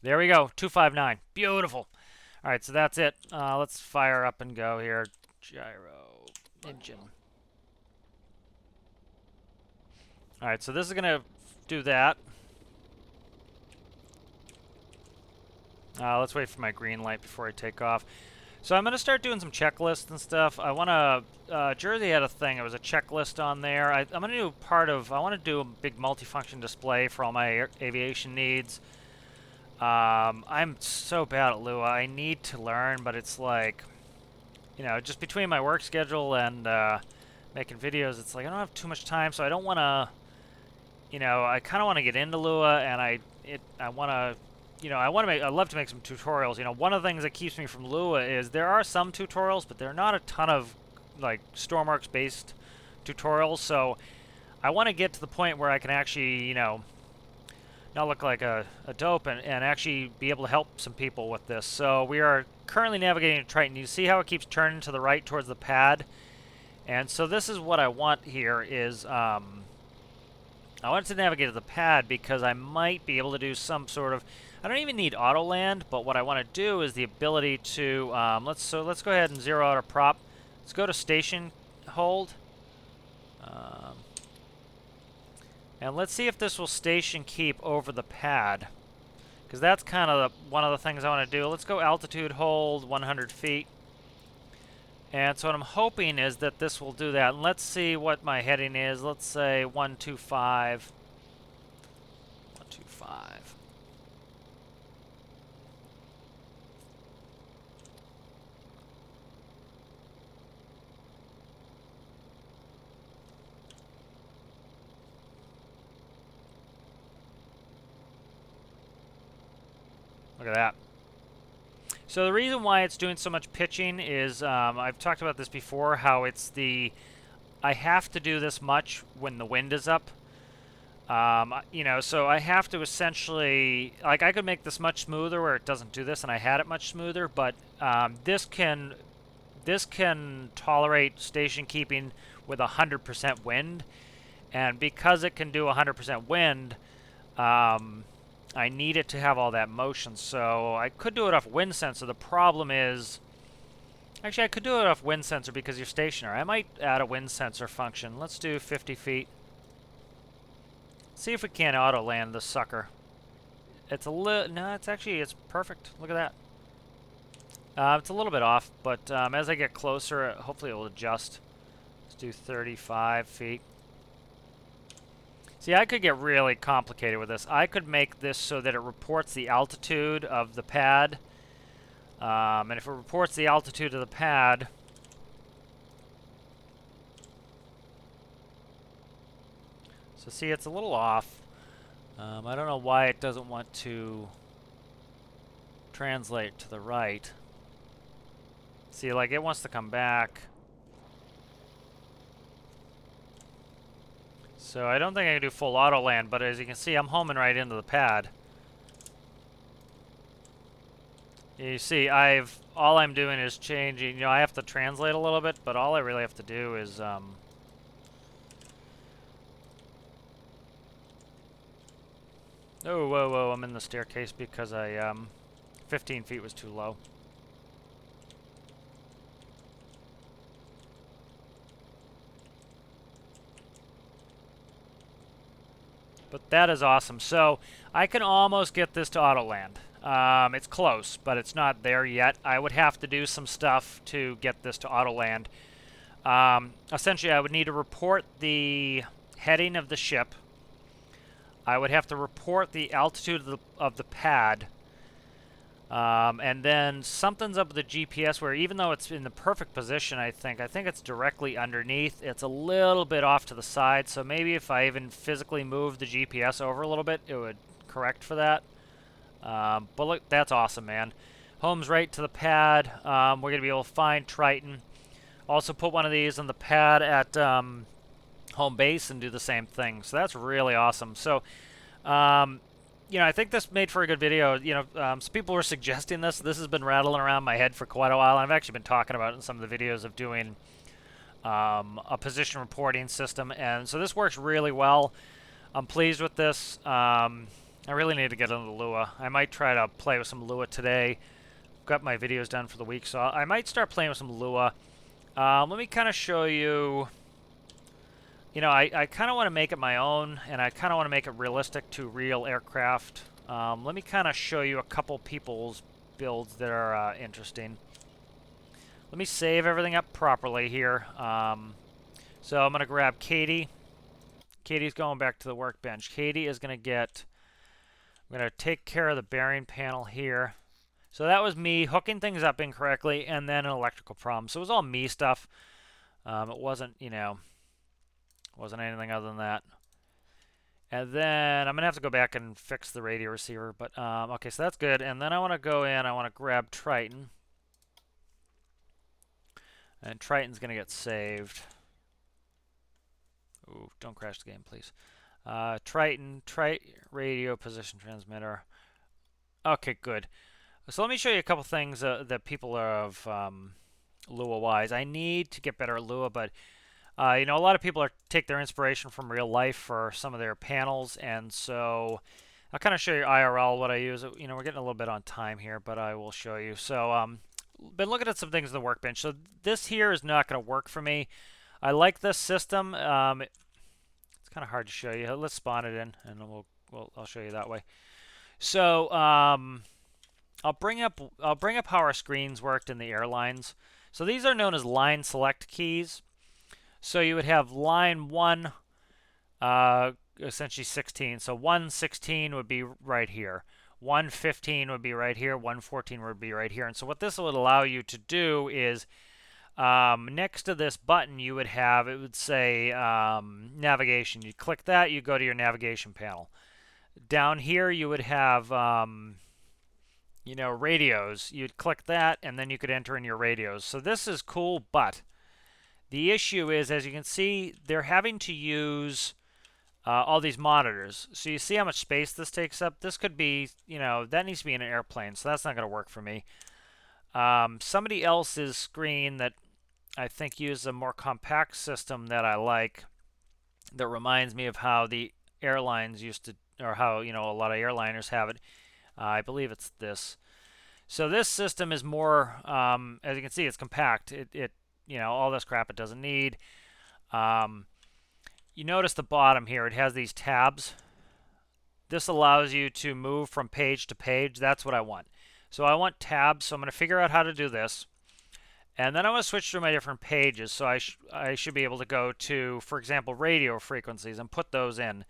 There we go, 259, beautiful. All right, so that's it. Let's fire up and go here. Gyro engine. All right, so this is gonna do that. Let's wait for my green light before I take off. So I'm going to start doing some checklists and stuff. I want to, Jersey had a thing, it was a checklist on there. I'm going to do I want to do a big multifunction display for all my aviation needs. I'm so bad at Lua. I need to learn, but it's like, you know, just between my work schedule and making videos, it's like I don't have too much time, so I don't want to, you know, I kind of want to get into Lua, and I want to, you know, I love to make some tutorials. You know, one of the things that keeps me from Lua is there are some tutorials, but there are not a ton of, like, Stormworks based tutorials, so I want to get to the point where I can actually, you know, not look like a dope and actually be able to help some people with this. So we are currently navigating to Triton. You see how it keeps turning to the right towards the pad? And so this is what I want here is, I want to navigate to the pad because I might be able to do some sort of, I don't even need auto land, but what I want to do is the ability to, let's go ahead and zero out our prop. Let's go to station hold. And let's see if this will station keep over the pad, because that's kind of one of the things I want to do. Let's go altitude hold 100 feet. And so what I'm hoping is that this will do that. And let's see what my heading is. Let's say 125. 125. Look at that. So the reason why it's doing so much pitching is, I've talked about this before, how it's I have to do this much when the wind is up. You know, so I have to essentially, like, I could make this much smoother where it doesn't do this, and I had it much smoother, but this can tolerate station keeping with 100% wind, and because it can do 100% wind, I need it to have all that motion. So I could do it off wind sensor. The problem is, actually I could do it off wind sensor because you're stationary. I might add a wind sensor function. Let's do 50 feet. See if we can't auto land this sucker. It's a little, no, it's perfect. Look at that. It's a little bit off, but as I get closer, hopefully it will adjust. Let's do 35 feet. See, I could get really complicated with this. I could make this so that it reports the altitude of the pad. And if it reports the altitude of the pad, so see, it's a little off. I don't know why it doesn't want to translate to the right. See, like, it wants to come back. So I don't think I can do full auto land, but as you can see, I'm homing right into the pad. You see, all I'm doing is changing. I have to translate a little bit, but all I really have to do is oh, whoa, whoa! I'm in the staircase because 15 feet was too low. But that is awesome. So I can almost get this to auto land. It's close, but it's not there yet. I would have to do some stuff to get this to auto land. Essentially, I would need to report the heading of the ship. I would have to report the altitude of the pad. And then something's up with the GPS where even though it's in the perfect position, I think it's directly underneath. It's a little bit off to the side, so maybe if I even physically move the GPS over a little bit, it would correct for that. But look, that's awesome, man. Home's right to the pad. We're going to be able to find Triton. Also put one of these on the pad at home base and do the same thing. So that's really awesome. So, I think this made for a good video. Some people were suggesting this. This has been rattling around my head for quite a while. I've actually been talking about it in some of the videos of doing a position reporting system. And so this works really well. I'm pleased with this. I really need to get into Lua. I might try to play with some Lua today. Got my videos done for the week, so I might start playing with some Lua. Let me kind of show you. I kind of want to make it my own, and I kind of want to make it realistic to real aircraft. Let me kind of show you a couple people's builds that are interesting. Let me save everything up properly here. So I'm going to grab Katie. Katie's going back to the workbench. Katie is going to get... I'm going to take care of the bearing panel here. So that was me hooking things up incorrectly, and then an electrical problem. So it was all me stuff. It wasn't, wasn't anything other than that. And then I'm going to have to go back and fix the radio receiver. But, okay, so that's good. And then I want to go in. I want to grab Triton. And Triton's going to get saved. Ooh, don't crash the game, please. Triton, radio position transmitter. Okay, good. So let me show you a couple things that people are of Lua-wise. I need to get better at Lua, but a lot of people take their inspiration from real life for some of their panels, and so I'll kind of show you IRL what I use. We're getting a little bit on time here, but I will show you. So been looking at some things in the workbench. So this here is not going to work for me. I like this system. It's kind of hard to show you. Let's spawn it in, and I'll show you that way. So I'll bring up how our screens worked in the airlines. So these are known as line select keys. So you would have line 1, essentially 16. So 116 would be right here. 115 would be right here. 114 would be right here. And so what this would allow you to do is next to this button you would have, it would say navigation. You click that, you go to your navigation panel. Down here you would have radios. You'd click that, and then you could enter in your radios. So this is cool, but the issue is, as you can see, they're having to use all these monitors. So you see how much space this takes up? This could be, that needs to be in an airplane, so that's not going to work for me. Somebody else's screen that I think uses a more compact system that I like, that reminds me of how the airlines used to, or how, a lot of airliners have it. I believe it's this. So this system is more, as you can see, it's compact. It all this crap it doesn't need. You notice the bottom here, it has these tabs. This allows you to move from page to page. That's what I want. So I want tabs, so I'm going to figure out how to do this. And then I want to switch through my different pages. So I should be able to go to, for example, radio frequencies and put those in.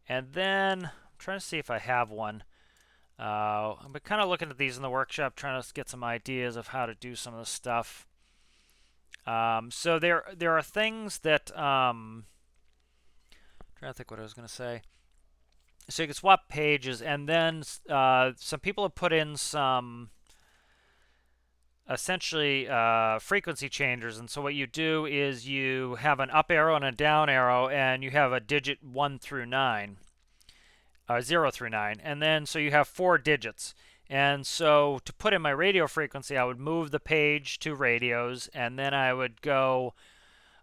And then I'm trying to see if I have one. I've been kind of looking at these in the workshop, trying to get some ideas of how to do some of this stuff. So there are things that trying to think what I was going to say. So you can swap pages, and then some people have put in some essentially frequency changers. And so what you do is you have an up arrow and a down arrow, and you have a digit 1 through 9, 0 through 9, and then so you have 4 digits. And so to put in my radio frequency, I would move the page to radios, and then I would go,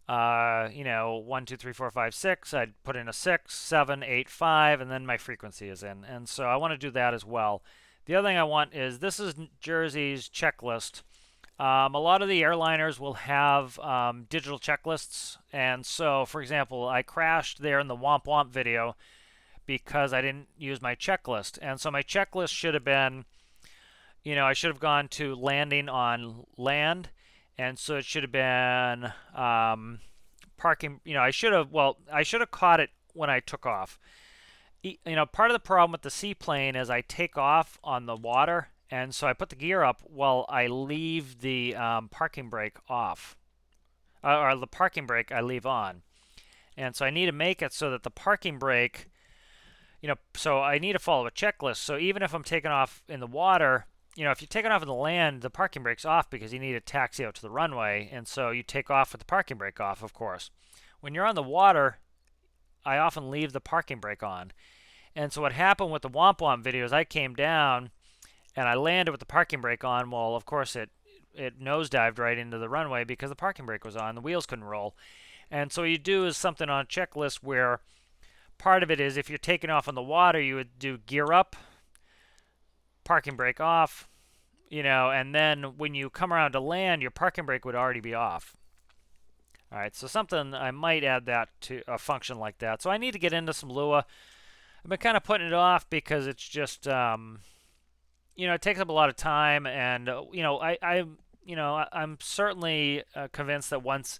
1, 2, 3, 4, 5, 6. I'd put in a 6, 7, 8, 5, and then my frequency is in. And so I want to do that as well. The other thing I want is, this is Jersey's checklist. A lot of the airliners will have digital checklists. And so, for example, I crashed there in the Womp Womp video because I didn't use my checklist. And so my checklist should have been, I should have gone to landing on land. And so it should have been parking. I should have caught it when I took off. Part of the problem with the seaplane is I take off on the water, and so I put the gear up while I leave the parking brake off, or the parking brake I leave on. And so I need to make it so that the parking brake, so I need to follow a checklist. So even if I'm taking off in the water, if you're taking off in the land, the parking brake's off because you need to taxi out to the runway, and so you take off with the parking brake off, of course. When you're on the water, I often leave the parking brake on. And so what happened with the Womp Womp videos, I came down and I landed with the parking brake on. Well, of course, it nosedived right into the runway because the parking brake was on. The wheels couldn't roll. And so what you do is something on a checklist where part of it is, if you're taking off on the water, you would do gear up, parking brake off, and then when you come around to land, your parking brake would already be off. All right, so something, I might add that to a function like that. So I need to get into some Lua. I've been kind of putting it off because it's just, it takes up a lot of time, and I'm certainly convinced that once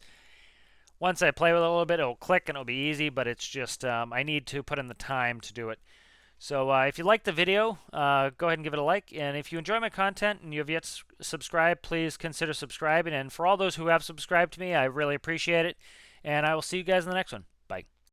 I play with it a little bit, it'll click and it'll be easy. But it's just I need to put in the time to do it. So if you like the video, go ahead and give it a like. And if you enjoy my content and you have yet to subscribe, please consider subscribing. And for all those who have subscribed to me, I really appreciate it. And I will see you guys in the next one. Bye.